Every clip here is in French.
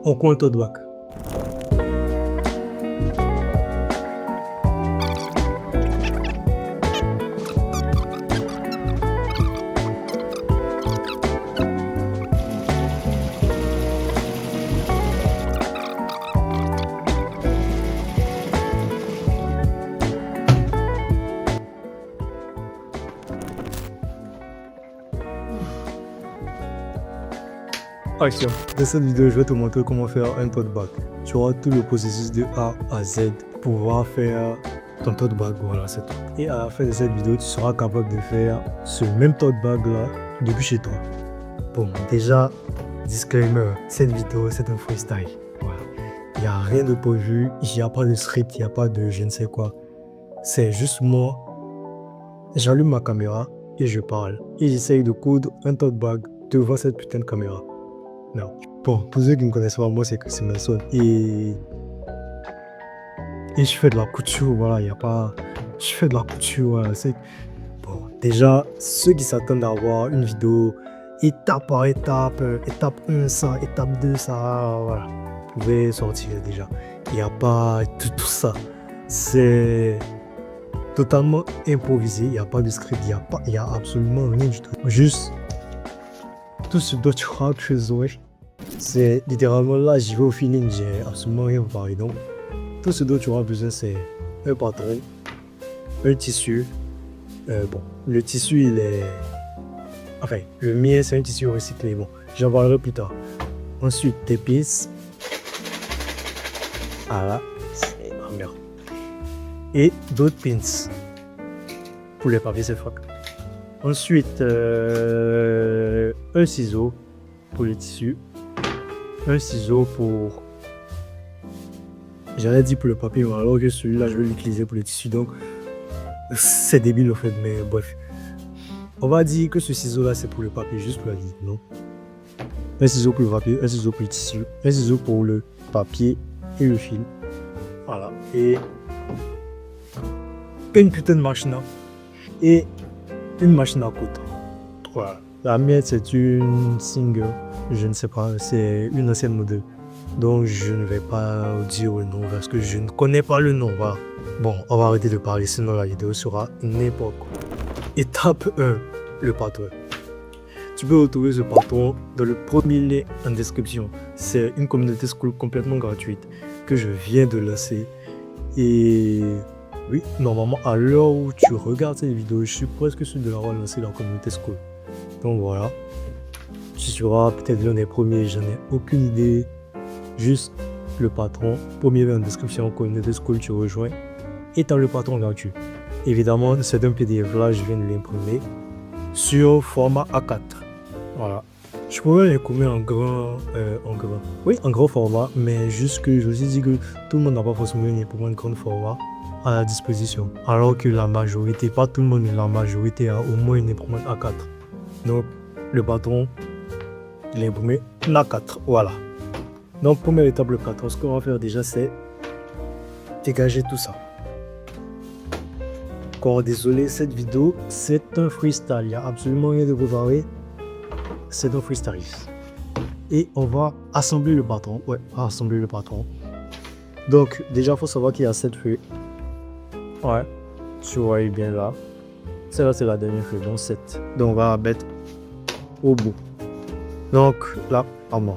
On court un tote bag. Action. Dans cette vidéo, je vais te montrer comment faire un tote bag. Tu auras tout le processus de A à Z pour pouvoir faire ton tote bag. Voilà, c'est tout. Et à la fin de cette vidéo, tu seras capable de faire ce même tote bag là depuis chez toi. Bon, déjà, disclaimer, cette vidéo, c'est un freestyle. Voilà. Il n'y a rien de prévu, il n'y a pas de script, il n'y a pas de je ne sais quoi. C'est juste moi. J'allume ma caméra et je parle. Et j'essaye de coudre un tote bag devant cette putain de caméra. Non. Bon, pour ceux qui ne me connaissent pas, moi c'est Chris Manson et je fais de la couture, voilà, il n'y a pas... Je fais de la couture, voilà, c'est... Bon, déjà, ceux qui s'attendent à avoir une vidéo étape par étape, étape 1 ça, étape 2 ça, voilà, vous pouvez sortir déjà. Il n'y a pas tout ça. C'est totalement improvisé, il n'y a pas de script, il n'y a absolument rien du tout. Juste... Tout ce dont tu auras besoin, c'est littéralement là, j'y vais au feeling, j'ai absolument rien préparé. Donc, tout ce dont tu auras besoin, c'est un patron, un tissu. Bon, le tissu, il est... Enfin, le mien, c'est un tissu recyclé. Bon, j'en parlerai plus tard. Ensuite, tes pistes. Voilà, c'est... Oh merde. Et d'autres pins. Pour les papiers, c'est fuck. Ensuite, un ciseau pour le tissu, un ciseau pour... J'allais dire pour le papier, alors que celui-là, je vais l'utiliser pour le tissu, donc c'est débile au fait, mais bref. On va dire que ce ciseau-là, c'est pour le papier, juste pour la vie, non? Un ciseau pour le papier, un ciseau pour le tissu, un ciseau pour le papier et le fil. Voilà, et une putain de machine et une machine à coudre. Voilà. La mienne, c'est une single, je ne sais pas, c'est une ancienne modèle. Donc je ne vais pas dire le nom parce que je ne connais pas le nom. Voilà. Bon, on va arrêter de parler, sinon la vidéo sera n'importe quoi. Étape 1, le patron. Tu peux retrouver ce patron dans le premier lien en description. C'est une communauté school complètement gratuite que je viens de lancer. Et oui, normalement, à l'heure où tu regardes cette vidéo, je suis presque sûr de l'avoir lancé dans la communauté school. Donc voilà, tu seras peut-être l'un des premiers, j'en ai aucune idée. Juste le patron, premier lien en description, communauté school, tu rejoins. Et tu as le patron gratuit. Évidemment, c'est un PDF là, je viens de l'imprimer sur format A4. Voilà. Je pourrais l'imprimer en grand. Oui, en grand format, mais juste que je me suis dit que tout le monde n'a pas forcément une imprimante grand format à la disposition. Alors que la majorité, pas tout le monde, mais la majorité a au moins une imprimante A4. Donc, le patron, il est imprimé en A4. Voilà. Donc, première étape, le patron, ce qu'on va faire déjà, c'est dégager tout ça. Encore désolé, cette vidéo, c'est un freestyle. Il n'y a absolument rien de préparé. C'est un freestyle. Et on va assembler le patron. Ouais, assembler le patron. Donc, déjà, il faut savoir qu'il y a 7 feuilles. Ouais, tu vois bien là. Celle-là, c'est la dernière feuille, donc 7. Donc, on va mettre au bout. Donc, là, pardon.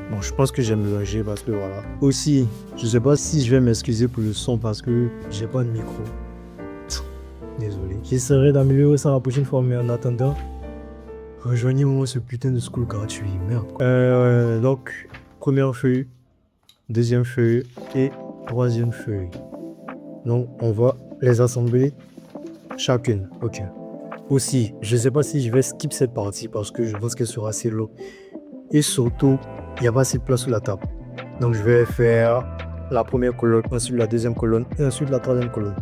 Bon, je pense que j'ai mélangé parce que voilà. Aussi, je sais pas si je vais m'excuser pour le son parce que j'ai pas de micro. Désolé. J'essaierai d'améliorer ça la prochaine fois, mais en attendant, rejoignez-moi ce putain de school gratuit. Merde. Donc, première feuille, deuxième feuille et troisième feuille. Donc, on va les assembler chacune. Ok. Aussi, je sais pas si je vais skip cette partie parce que je pense qu'elle sera assez longue. Et surtout, il n'y a pas assez de place sur la table. Donc, je vais faire la première colonne, ensuite la deuxième colonne et ensuite la troisième colonne.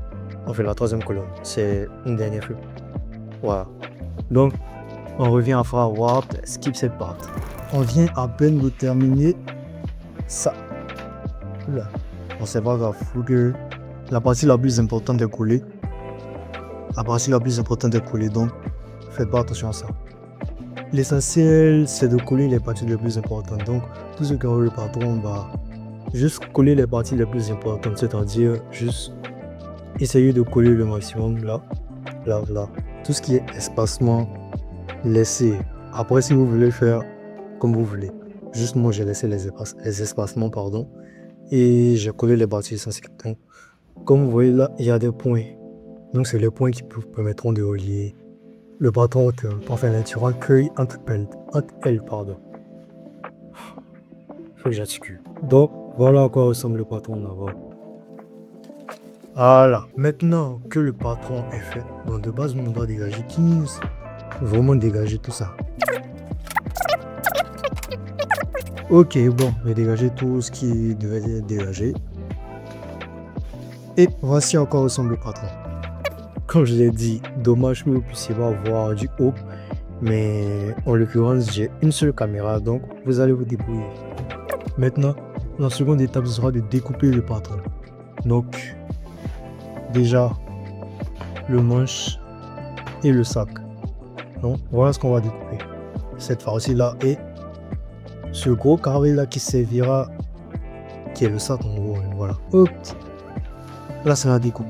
Enfin, la troisième colonne, c'est une dernière feuille. Voilà. Donc, on revient à forward, skip cette partie. On vient à peine de terminer ça. Là. On sait pas grave, faut que la partie la plus importante est collée. La partie la plus importante est collée, donc faites pas attention à ça. l'essentiel, c'est de coller les parties les plus importantes. Donc, tout ce qu'on veut le patron va juste coller les parties les plus importantes, c'est-à-dire juste essayer de coller le maximum là, là, là. Tout ce qui est espacement, laissez. Après, si vous voulez faire comme vous voulez. Juste moi, j'ai laissé les espacements, pardon, et j'ai collé les parties essentielles. Donc, comme vous voyez là, il y a des points. Donc, c'est les points qui vous permettront de relier le patron enfin l'intural cueille entre elles, pardon. Faut que j'articule. Donc, voilà à quoi ressemble le patron là-bas. Voilà. Maintenant que le patron est fait, donc de base, on doit dégager 15. Vraiment dégager tout ça. Ok, bon, je vais dégager tout ce qui devait être dégagé. Et voici à quoi ressemble le patron. Comme je l'ai dit, dommage que vous puissiez pas voir du haut, mais en l'occurrence, j'ai une seule caméra, donc vous allez vous débrouiller. Maintenant, la seconde étape sera de découper le patron. Donc, déjà, le manche et le sac. Donc, voilà ce qu'on va découper. Cette fois-ci là et ce gros carré là qui servira, qui est le sac en gros, voilà. Hop. Là, c'est la découpe.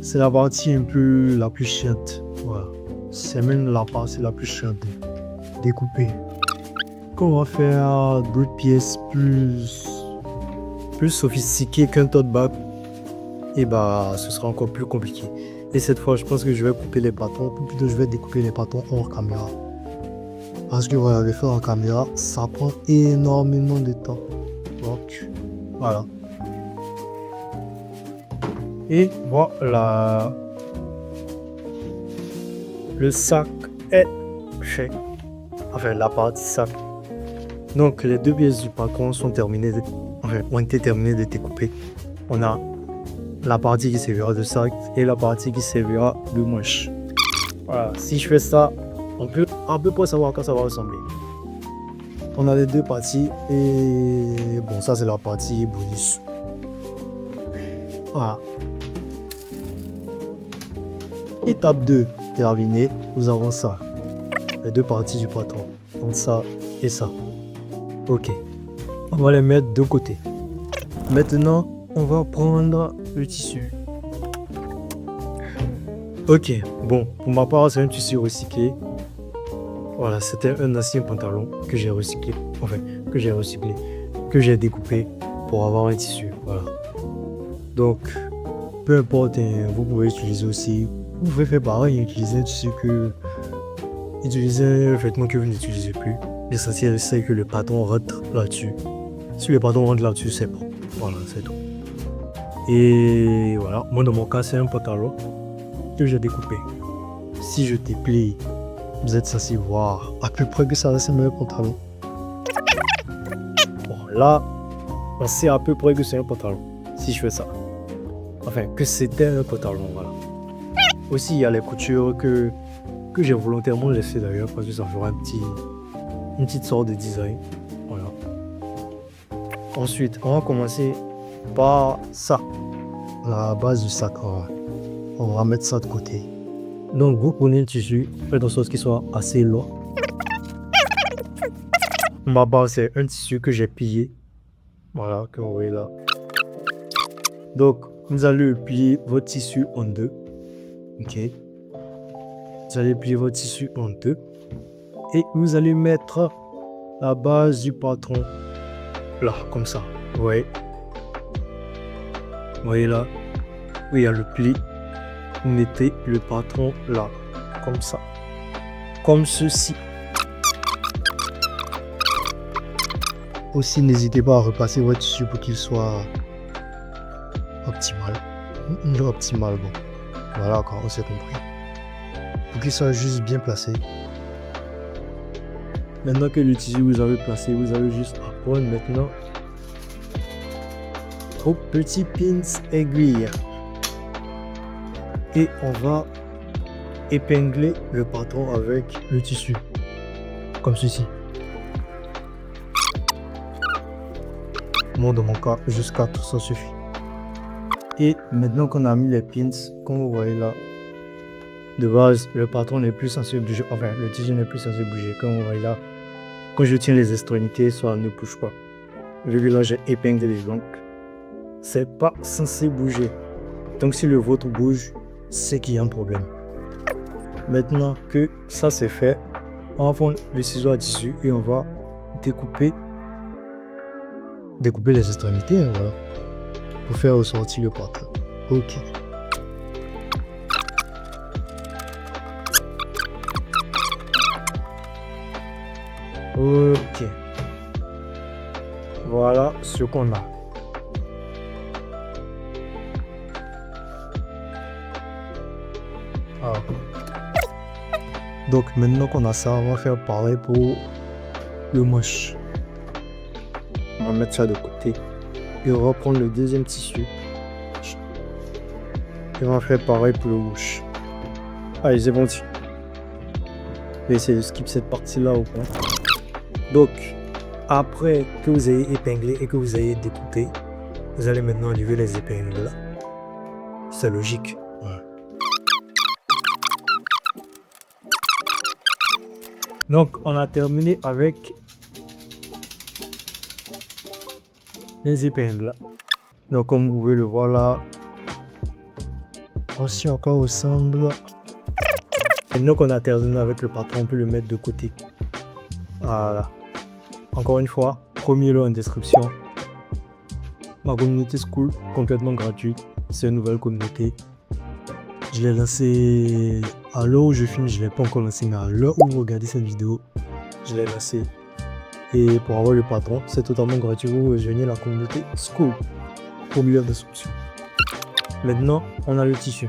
C'est la partie un peu la plus chiante. Voilà. C'est même la partie la plus chiante. Découper. Quand on va faire d'autres pièces plus sophistiquées qu'un tote bag, et bah ce sera encore plus compliqué. Et cette fois, je pense que je vais couper les bâtons, ou plutôt je vais découper les bâtons hors caméra. Parce que voilà, le faire en caméra, ça prend énormément de temps. Donc, voilà. Et voilà. Le sac est fait. Enfin, la partie sac. Donc, les deux pièces du patron sont terminées, ont été terminées de découper. On a la partie qui servira de sac et la partie qui servira de manche. Voilà, si je fais ça, on peut à peu près savoir à quoi ça va ressembler. On a les deux parties et bon, ça c'est la partie bonus. Voilà. Étape 2 terminée, nous avons ça. Les deux parties du patron. Donc ça et ça. Ok. On va les mettre de côté. Maintenant, on va prendre le tissu. Ok, bon, pour ma part, c'est un tissu recyclé. Voilà, c'était un ancien pantalon que j'ai recyclé, que j'ai découpé pour avoir un tissu. Voilà. Donc, peu importe, vous pouvez utiliser aussi, vous pouvez faire pareil, utiliser un tissu utiliser un vêtement que vous n'utilisez plus. L'essentiel, c'est que le patron rentre là-dessus. Si le patron rentre là-dessus, c'est bon. Voilà, c'est tout. Et voilà, moi dans mon cas, c'est un pantalon que j'ai découpé. Si je déplie, vous êtes censé voir à peu près que ça ressemble à un pantalon. Bon, là, on sait à peu près que c'est un pantalon. Si je fais ça. Enfin, que c'était un pantalon, voilà. Aussi, il y a les coutures que j'ai volontairement laissées d'ailleurs, parce que ça fera une petite sorte de design. Voilà. Ensuite, on va commencer par ça. La base du sac. On va mettre ça de côté. Donc, vous prenez le tissu, faites en sorte qu'il soit assez long. Ma base, c'est un tissu que j'ai plié. Voilà, que vous voyez là. Donc, vous allez plier votre tissu en deux. Ok. Vous allez plier votre tissu en deux. Et vous allez mettre la base du patron là, comme ça. Vous voyez. Vous voyez là. Oui, il y a le pli. Vous mettez le patron là, comme ça. Comme ceci. Aussi, n'hésitez pas à repasser votre tissu pour qu'il soit optimal. Optimal, bon. Voilà, quand on s'est compris. Pour qu'il soit juste bien placé. Maintenant que le tissu vous avez placé, vous avez juste à prendre maintenant vos petits pins aiguilles. Et on va épingler le patron avec le tissu. Comme ceci. Moi, dans mon cas, jusqu'à tout ça suffit. Et maintenant qu'on a mis les pins, comme vous voyez là, de base, le patron n'est plus censé bouger, enfin, le tissu n'est plus censé bouger. Comme vous voyez là, quand je tiens les extrémités, ça ne bouge pas. Vu que là, j'ai épinglé, donc c'est pas censé bouger. Donc si le vôtre bouge, c'est qu'il y a un problème. Maintenant que ça c'est fait, on va prendre le ciseau à tissu et on va découper les extrémités, hein, voilà, pour faire ressortir le patron. Ok. Ok. Voilà ce qu'on a. Ah. Donc maintenant qu'on a ça, on va faire pareil pour le manche. On va mettre ça de côté. Et on va prendre le deuxième tissu. Et on va faire pareil pour le gauche. Allez, c'est bon. Je vais essayer de skip cette partie-là au point. Donc, après que vous ayez épinglé et que vous ayez découpé, vous allez maintenant enlever les épingles là. C'est logique. Ouais. Donc, on a terminé avec les épingles là. Donc, comme vous pouvez le voir là, aussi encore ressemble. Maintenant qu'on a terminé avec le patron, on peut le mettre de côté. Voilà. Encore une fois, premier lien en description. Ma communauté Skool, complètement gratuite. C'est une nouvelle communauté. Je l'ai lancé à l'heure où je filme, je ne l'ai pas encore lancé, mais à l'heure où vous regardez cette vidéo, je l'ai lancé. Et pour avoir le patron, c'est totalement gratuit. Vous rejoignez la communauté Skool. Premier lien en description. Maintenant, on a le tissu.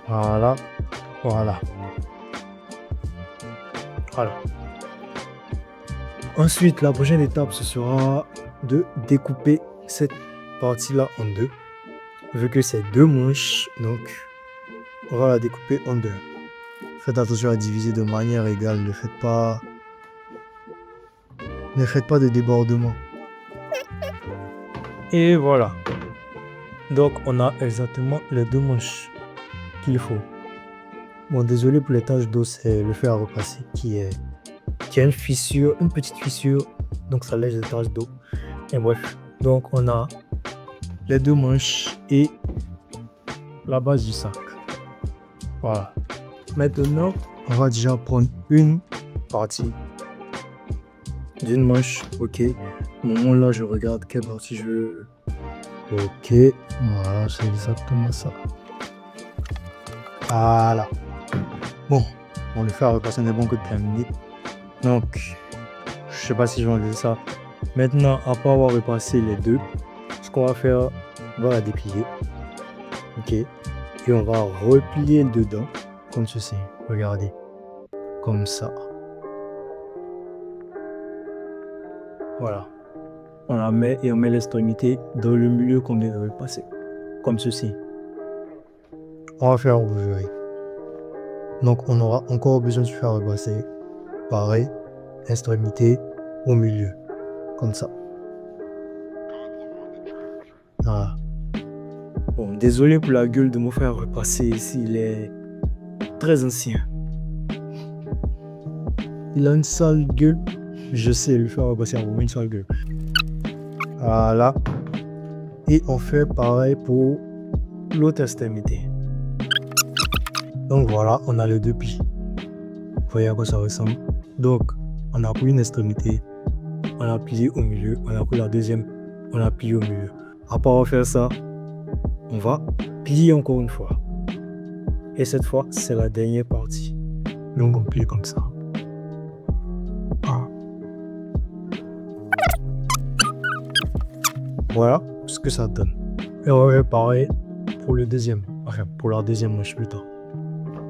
Voilà. Voilà. Voilà. Ensuite, la prochaine étape, ce sera de découper cette partie-là en deux. Vu que c'est deux manches, donc on va la découper en deux. Faites attention à diviser de manière égale. Ne faites pas de débordement. Et voilà. Donc, on a exactement les deux manches qu'il faut. Bon, désolé pour les taches d'eau, c'est le fer à repasser qui a une fissure, une petite fissure, donc ça laisse des taches d'eau. Et bref, donc on a les deux manches et la base du sac. Voilà. Maintenant, on va déjà prendre une partie d'une manche. Ok. Au moment là, je regarde quelle partie je veux. Ok. Voilà, c'est exactement ça. Voilà. Bon, le fer à repasser n'est bon que de terminer. Donc, je sais pas si je vais enlever ça. Maintenant, après avoir repassé les deux, ce qu'on va faire, on va la déplier. Ok. Et on va replier dedans, comme ceci. Regardez. Comme ça. Voilà. On la met et on met l'extrémité dans le milieu qu'on vient de repasser. Comme ceci. On va faire ouvrir. Donc, on aura encore besoin de faire repasser. Pareil. Extrémité au milieu. Comme ça. Voilà. Bon, désolé pour la gueule de mon frère repasser ici, il est très ancien. Il a une sale gueule. Je sais le faire repasser à une sale gueule. Voilà. Et on fait pareil pour l'autre extrémité. Donc voilà, on a les deux plis. Vous voyez à quoi ça ressemble. Donc, on a pris une extrémité, on a plié au milieu, on a pris la deuxième, on a plié au milieu. Après avoir fait ça, on va plier encore une fois. Et cette fois, c'est la dernière partie. Donc on plie comme ça. Ah. Voilà ce que ça donne. Et on va faire pareil pour le deuxième. Enfin, pour la deuxième manche plus tard.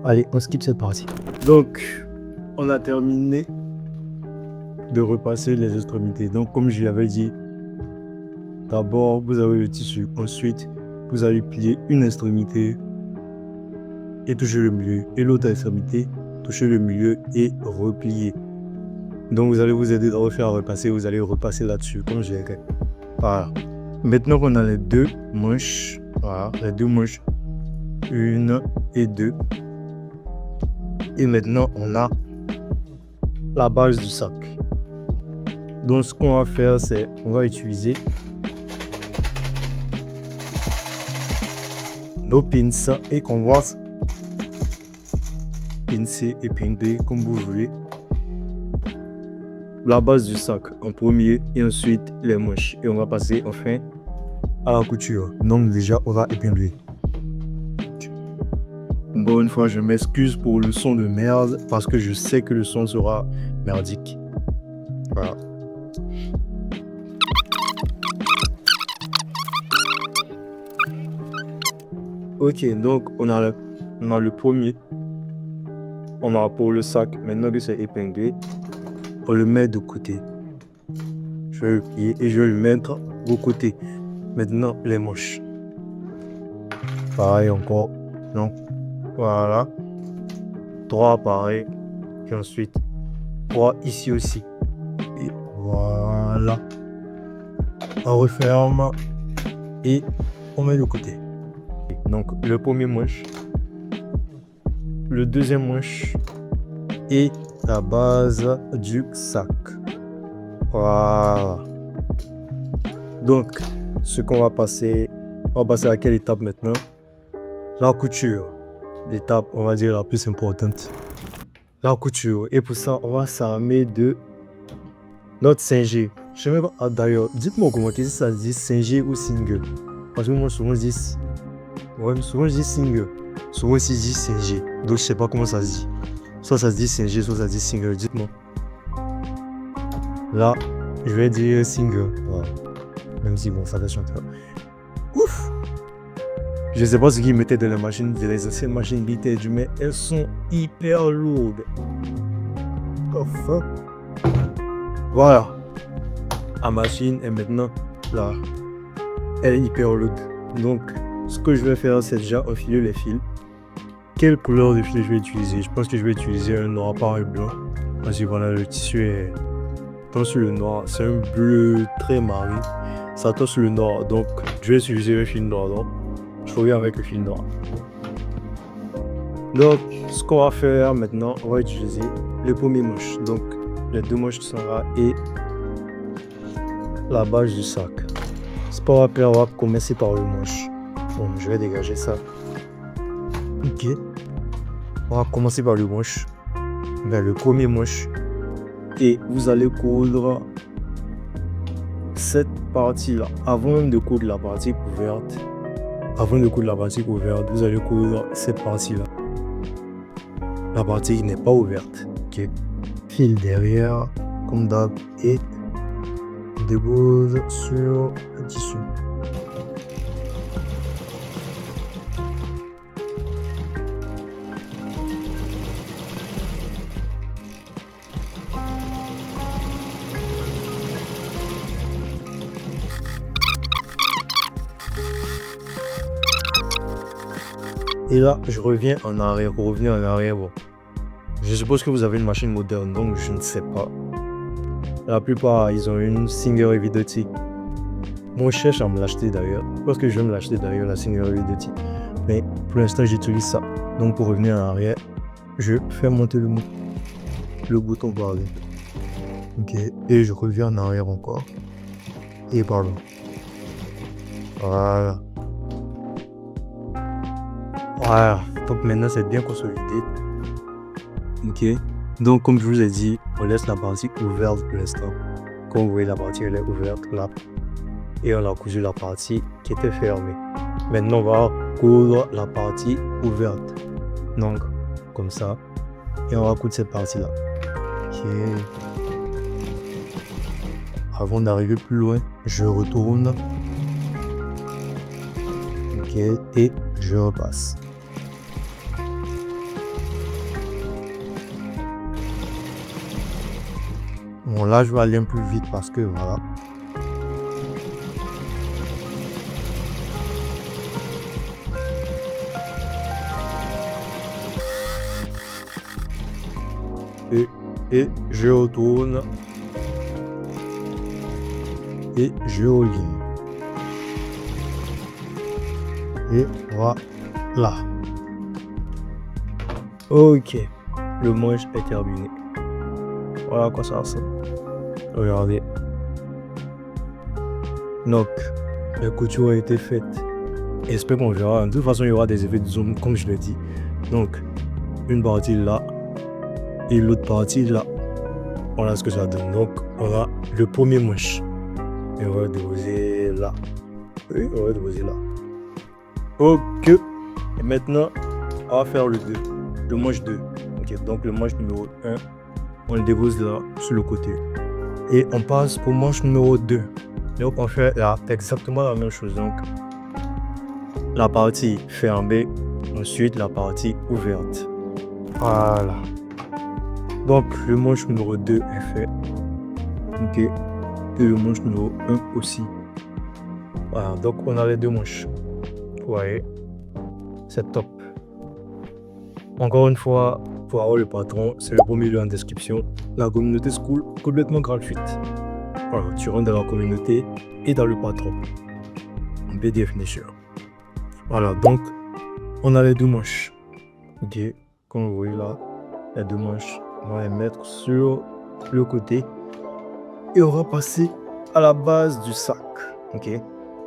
Allez, on skip cette partie. Donc, on a terminé de repasser les extrémités. Donc, comme je l'avais dit, d'abord, vous avez le tissu. Ensuite, vous allez plier une extrémité et toucher le milieu. Et l'autre extrémité, toucher le milieu et replier. Donc, vous allez vous aider de refaire repasser. Vous allez repasser là-dessus, comme je l'ai fait. Voilà. Maintenant qu'on a les deux manches, voilà, les deux manches, 1 et 2. Et maintenant, on a la base du sac. Donc, ce qu'on va faire, c'est on va utiliser nos pinces et qu'on va pincer et pinter comme vous voulez la base du sac en premier et ensuite les manches. Et on va passer enfin à la couture. Donc, déjà, on va épingler. Bon, une fois, je m'excuse pour le son de merde parce que je sais que le son sera merdique. Voilà. Ok, donc on a le premier. On a pour le sac. Maintenant que c'est épinglé, on le met de côté. Je vais le plier et je vais le mettre au côté. Maintenant, les manches. Pareil encore. Donc, voilà. 3 pareil. Et ensuite, 3 ici aussi. Et voilà. On referme et on met de côté. Donc, le premier manche, le deuxième manche et la base du sac. Voilà. Donc, ce qu'on va passer, on va passer à quelle étape maintenant? La couture. L'étape, on va dire, la plus importante. La couture. Et pour ça, on va s'armer de notre singé. Je sais même pas, d'ailleurs, dites-moi en commentaire si ça se dit singé ou single. Parce que moi, souvent, je dis... Ouais, souvent, je dis single. Souvent, aussi, je dis singé. Donc, je sais pas comment ça se dit. Soit ça se dit singé, soit ça se dit single. Dites-moi. Là, je vais dire single. Voilà. Même si, bon, ça va chanter. Ouf! Je sais pas ce qu'ils mettaient dans la machine, les anciennes machines vintage, mais elles sont hyper lourdes. Oh fuck. Voilà. La machine est maintenant là. Elle est hyper lourde. Donc, ce que je vais faire, c'est déjà enfiler les fils. Quelle couleur de fil je vais utiliser? Je pense que je vais utiliser un noir par un blanc. Parce que voilà, le tissu est... Tant sur le noir, c'est un bleu très marine. Ça tend sur le noir, donc je vais utiliser un fil noir. Donc, je reviens avec le fil noir. Donc, ce qu'on va faire maintenant, on va utiliser le premier manche. Donc, les deux manches sont là et la base du sac. Ce qu'on va faire, on va commencer par le manche. Bon, je vais dégager ça. Ok. On va commencer par le manche. Ben, le premier manche. Et vous allez coudre cette partie-là. Avant même de coudre la partie couverte, vous allez coudre cette partie-là. La partie qui n'est pas ouverte. Ok. Fil derrière, comme d'hab, et on dépose sur le tissu. Et là, je reviens en arrière. Pour revenir en arrière, bon. Je suppose que vous avez une machine moderne, donc je ne sais pas. La plupart, ils ont une Singer Videotic. Moi, je cherche à me l'acheter d'ailleurs. Je pense que je vais me l'acheter d'ailleurs, la Singer Videotic. Mais pour l'instant, j'utilise ça. Donc, pour revenir en arrière, je fais monter le bouton par là. Ok. Et je reviens en arrière encore. Et par là. Voilà. Voilà. Donc, maintenant, c'est bien consolidé. Ok. Donc, comme je vous ai dit, on laisse la partie ouverte pour l'instant. Comme vous voyez, la partie elle est ouverte là. Et on a cousu la partie qui était fermée. Maintenant, on va coudre la partie ouverte. Donc, comme ça. Et on va coudre cette partie-là. Ok. Avant d'arriver plus loin, je retourne. Ok. Et je repasse. Bon, là, je vais aller un peu vite parce que voilà. Et je retourne. Et je reviens. Et voilà. Ok, le manche est terminé. Voilà à quoi ça ressemble. Regardez. Donc, la couture a été faite. J'espère qu'on verra. De toute façon, il y aura des effets de zoom, comme je l'ai dit. Donc, une partie là et l'autre partie là. Voilà ce que ça donne. Donc, on a le premier manche. Et on va déposer là. Oui, on va déposer là. Ok. Et maintenant, on va faire le 2. Le manche 2. Ok, donc le manche numéro 1, on le dépose là, sur le côté. Et on passe au manche numéro 2. Donc, on fait là exactement la même chose. Donc, la partie fermée, ensuite la partie ouverte. Voilà. Donc, le manche numéro 2 est fait. Ok. Et le manche numéro 1 aussi. Voilà. Donc, on a les deux manches. Vous voyez. C'est top. Encore une fois, pour avoir le patron, c'est le premier lien en description. La communauté School, complètement gratuite. Voilà. Tu rentres dans la communauté et dans le patron. En PDF, bien sûr. Voilà. Donc, on a les deux manches. Ok. Comme vous voyez là, les deux manches. On va les mettre sur le côté et on va passer à la base du sac. Ok.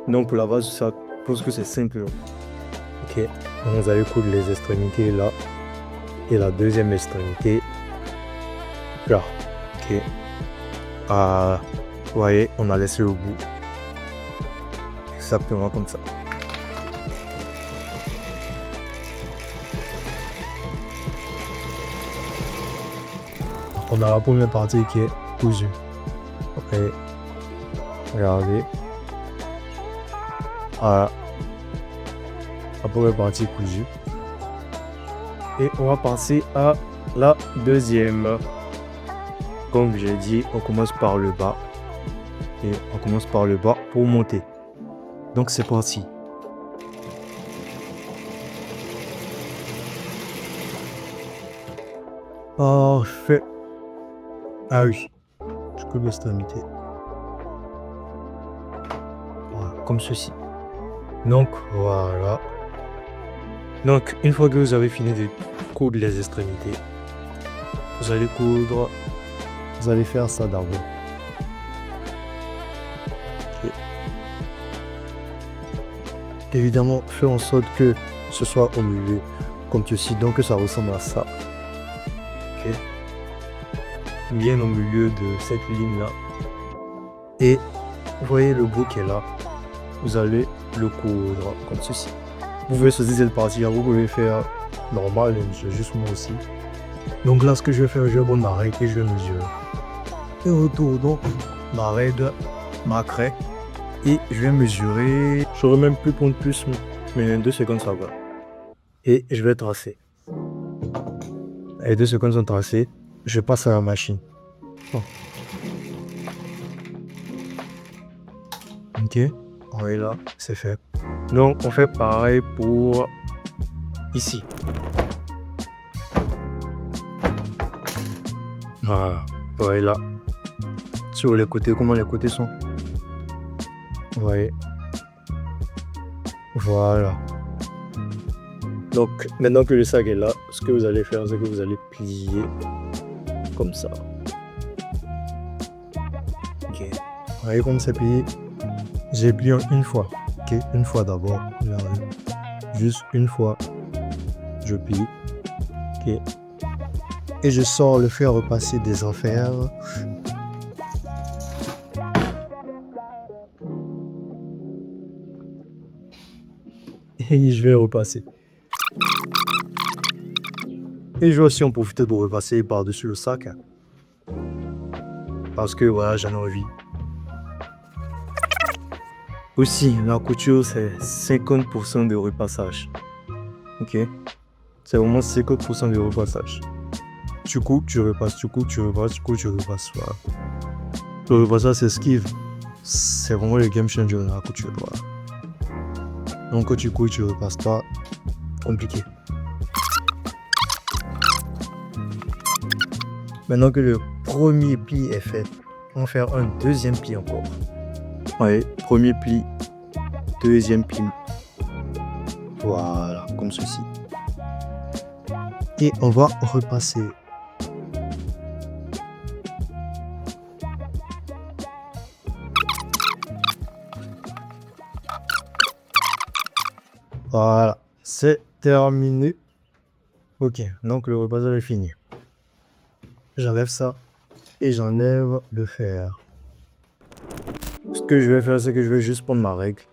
Donc pour la base du sac, je pense que c'est simple. Ok. Donc vous allez coudre les extrémités là et la deuxième extrémité là. Ok. Vous voyez, on a laissé le bout exactement comme ça. On a la première partie qui est cousue. Ok. Regardez. Voilà. La première partie cousue. Et on va passer à la deuxième. Comme j'ai dit, on commence par le bas. Et on commence par le bas pour monter. Donc c'est parti. Parfait. Ah oui, je coupe l'extrémité. Voilà, comme ceci. Donc voilà. Donc une fois que vous avez fini de coudre les extrémités, vous allez coudre. Vous allez faire ça d'abord. Okay. Évidemment, faites en sorte que ce soit au milieu, comme ceci, donc que ça ressemble à ça. Ok. Bien au milieu de cette ligne là. Et vous voyez le bout qui est là. Vous allez le coudre comme ceci. Vous pouvez choisir cette partie là, vous pouvez faire normal, juste moi aussi. Donc là, ce que je vais faire, je vais prendre ma règle et je vais mesurer. Et autour donc ma règle, ma craie, et je vais mesurer. J'aurais même pu prendre plus, mais 2 secondes ça va. Et je vais tracer. Les 2 secondes sont tracées. Je passe à la machine. Bon. Ok. Oui, là, c'est fait. Donc, on fait pareil pour ici. Voilà. Oui, là. Sur les côtés, comment les côtés sont. Vous voyez. Voilà. Donc, maintenant que le sac est là, ce que vous allez faire, c'est que vous allez plier comme ça. Ok. Vous voyez comme c'est plié. J'ai plié une fois. Ok, une fois d'abord. Juste une fois. Je plie. Ok. Et je sors le fer repasser des enfers. Et je vais repasser. Et je vais aussi en profiter pour repasser par-dessus le sac. Parce que voilà, j'en ai envie. Aussi, la couture, c'est 50% de repassage. Ok? C'est vraiment 50% de repassage. Tu coupes, tu repasses, tu coupes, tu repasses, tu coupes, tu repasses. Voilà. Le repassage, c'est esquive. C'est vraiment le game changer dans la couture. Voilà. Donc quand tu coupes, tu repasses pas. Compliqué. Maintenant que le premier pli est fait, on va faire un deuxième pli encore. Ouais, premier pli, deuxième pli. Voilà, comme ceci. Et on va repasser. Voilà, c'est terminé. Ok, donc le repassage est fini. J'enlève ça et j'enlève le fer. Ce que je vais faire, c'est que je vais juste prendre ma règle.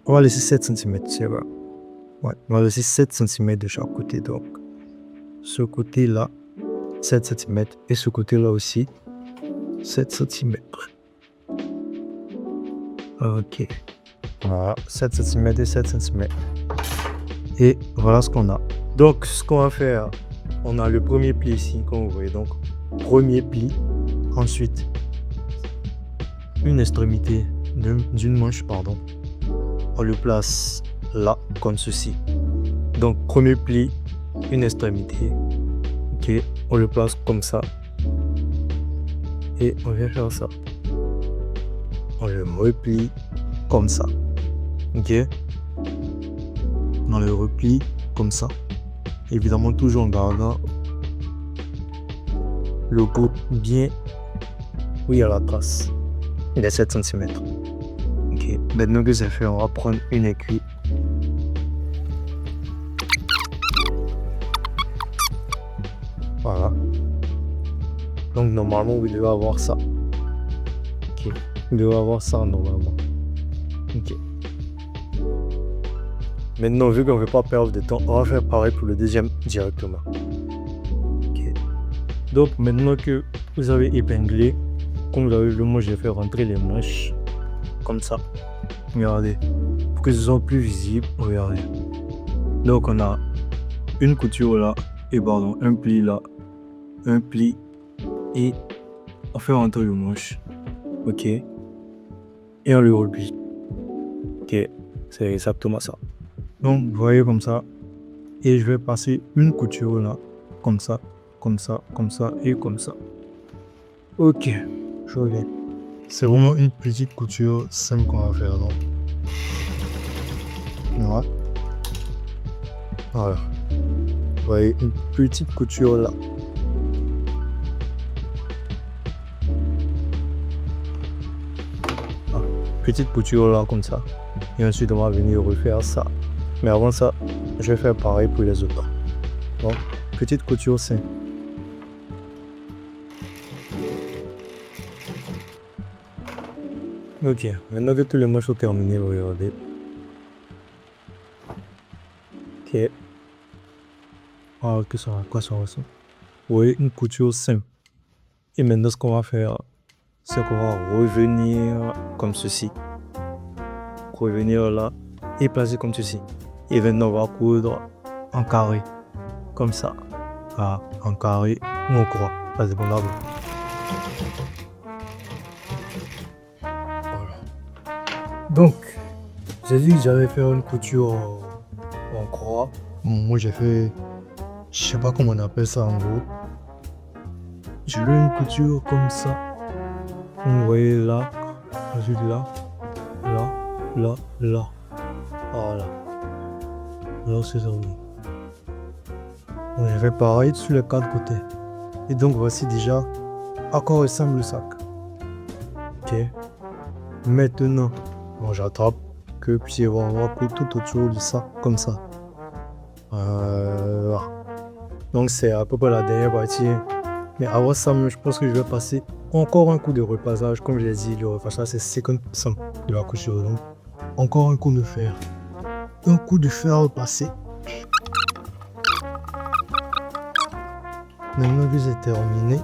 On va laisser 7 cm, c'est vrai. Ouais, on va laisser 7 cm de chaque côté. Donc, ce côté-là, 7 cm. Et ce côté-là aussi, 7 cm. Ok. Voilà, 7 cm et 7 cm. Et voilà ce qu'on a. Donc, ce qu'on va faire, on a le premier pli ici, comme vous voyez. Donc, premier pli. Ensuite, une extrémité d'une manche, pardon. On le place là, comme ceci. Donc, premier pli, une extrémité. Ok, on le place comme ça. Et on vient faire ça. On le replie comme ça. Ok. On le replie comme ça. Évidemment, toujours en gardant le bout bien où il y a la trace. Il est 7 cm. Ok. Maintenant que c'est fait, on va prendre une aiguille. Voilà. Donc normalement, vous devez avoir ça. Ok. Vous devez avoir ça normalement. Ok. Maintenant, vu qu'on ne veut pas perdre de temps, on va faire pareil pour le deuxième directement. Ok. Donc maintenant que vous avez épinglé, comme vous avez vu, moi j'ai fait rentrer les manches comme ça. Regardez. Pour que ce soit plus visible, regardez. Donc on a une couture là, et pardon, un pli là, un pli, et on fait rentrer le manche. Ok. Et on le replie. Ok. C'est exactement ça. Donc vous voyez comme ça. Et je vais passer une couture là, comme ça, comme ça, comme ça et comme ça. Ok, je reviens. C'est vraiment une petite couture simple qu'on va faire, donc. Voilà. Voilà. Vous voyez, une petite couture là. Ah, petite couture là, comme ça. Et ensuite, on va venir refaire ça. Mais avant ça, je vais faire pareil pour les autres. Bon, petite couture simple. Ok, maintenant que tous les manches sont terminés, regardez. Ok. Ah, que ça, quoi ça ressemble? Oui, une couture simple. Et maintenant, ce qu'on va faire, c'est qu'on va revenir comme ceci. Revenir là et placer comme ceci. Et maintenant, on va coudre en carré, comme ça. Ah, en carré ou en croix, ça dépend de vous. Voilà. Donc, j'ai dit que j'allais faire une couture en croix. Moi, j'ai fait, je sais pas comment on appelle ça en gros. J'ai eu une couture comme ça. Vous voyez là, ensuite là, là, là, là. Voilà. Là, c'est terminé. Donc, je vais pareil sur les 4 côtés. Et donc, voici déjà à quoi ressemble le sac. Ok. Maintenant, bon, j'attrape que puis on va couper tout autour du sac comme ça. Voilà. Donc, c'est à peu près la dernière partie. Mais avant ça, je pense que je vais passer encore un coup de repassage. Comme je l'ai dit, le repassage, c'est 50% de la couture. Donc, encore un coup de fer. Un coup de fer repassé. Maintenant que c'est terminé,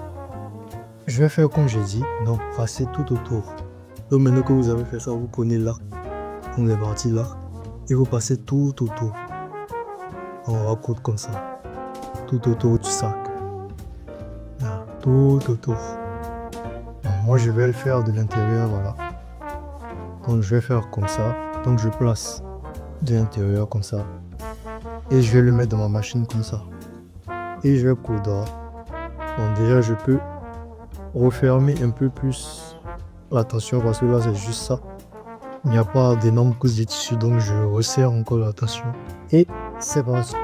je vais faire comme j'ai dit. Donc, passer tout autour. Donc, maintenant que vous avez fait ça, vous prenez là. On est parti là. Et vous passez tout autour. On va coudre comme ça. Tout autour du sac. Là, tout autour. Moi, je vais le faire de l'intérieur, voilà. Donc, je vais faire comme ça. Donc, je place de l'intérieur comme ça. Et je vais le mettre dans ma machine comme ça. Et je vais coudre. Donc, déjà, je peux refermer un peu plus la tension parce que là, c'est juste ça. Il n'y a pas d'énormes couches de tissu, donc je resserre encore la tension. Et c'est parti.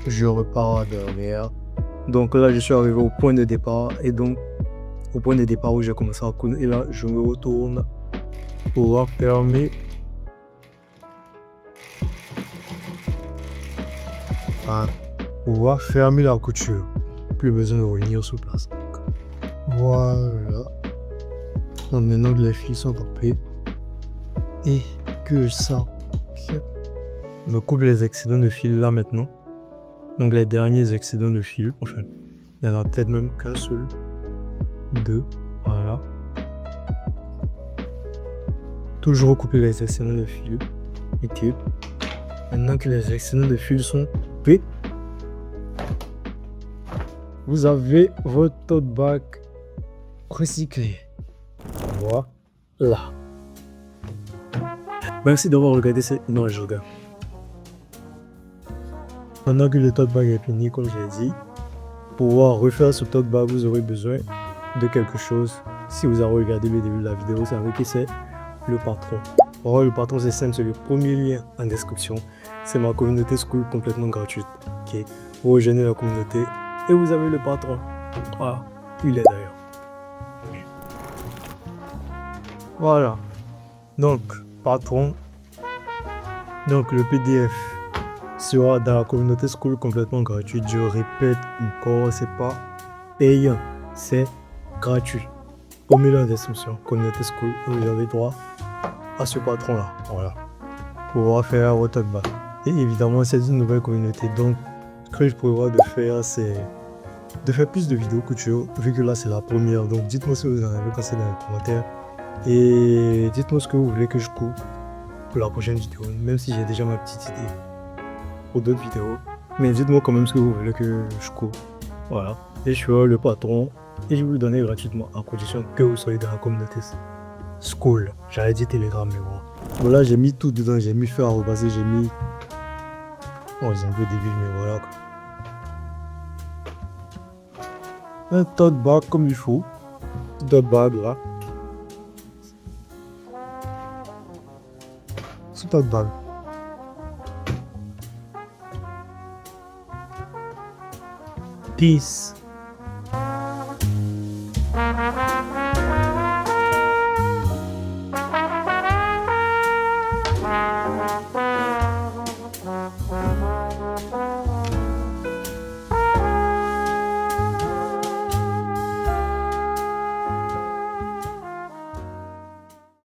Je repars derrière. Donc là, je suis arrivé au point de départ. Et donc, au point de départ où j'ai commencé à coudre. Et là, je me retourne pour fermer. Enfin, pouvoir fermer la couture. Plus besoin de revenir sur place. Voilà. Donc maintenant que les fils sont coupés. Et que ça. Je me coupe les excédents de fil là maintenant. Donc les derniers excédents de fil, enfin, il y en a peut-être même qu'un seul, deux, voilà. Toujours recouper les excédents de fil. Et maintenant que les excédents de fil sont coupés, vous avez votre tote bag recyclé. Voilà. Merci d'avoir regardé cette... Non, je regarde. Maintenant que le tote bag est fini, comme j'ai dit, pour pouvoir refaire ce tote bag, vous aurez besoin de quelque chose. Si vous avez regardé le début de la vidéo, vous savez que c'est le patron. Alors, le patron, c'est simple, c'est le premier lien en description. C'est ma communauté school complètement gratuite. Ok, vous rejoignez la communauté et vous avez le patron. Voilà, il est d'ailleurs. Voilà. Donc, patron. Donc, le PDF sera dans la communauté school complètement gratuite. Je répète encore, c'est pas payant, c'est gratuit. Au milieu de la description, communauté school, vous avez droit à ce patron là. Voilà. Pour pouvoir faire votre bas. Et évidemment, c'est une nouvelle communauté. Donc, ce que je prévois de faire, c'est de faire plus de vidéos couture, vu que là c'est la première. Donc, dites-moi si vous en avez pensé dans les commentaires. Et dites-moi ce que vous voulez que je coupe pour la prochaine vidéo, même si j'ai déjà ma petite idée pour d'autres vidéos. Mais dites-moi quand même ce que vous voulez que je coupe. Voilà. Et je suis le patron et je vais vous le donner gratuitement à condition que vous soyez dans la communauté school. J'allais dire Telegram, mais bon. Voilà, j'ai mis tout dedans. J'ai mis feu à repasser, j'ai mis... Oh, c'est un peu débile, mais voilà quoi. Un tote bag comme il faut. Tote bag là. Ce tote bag. Peace.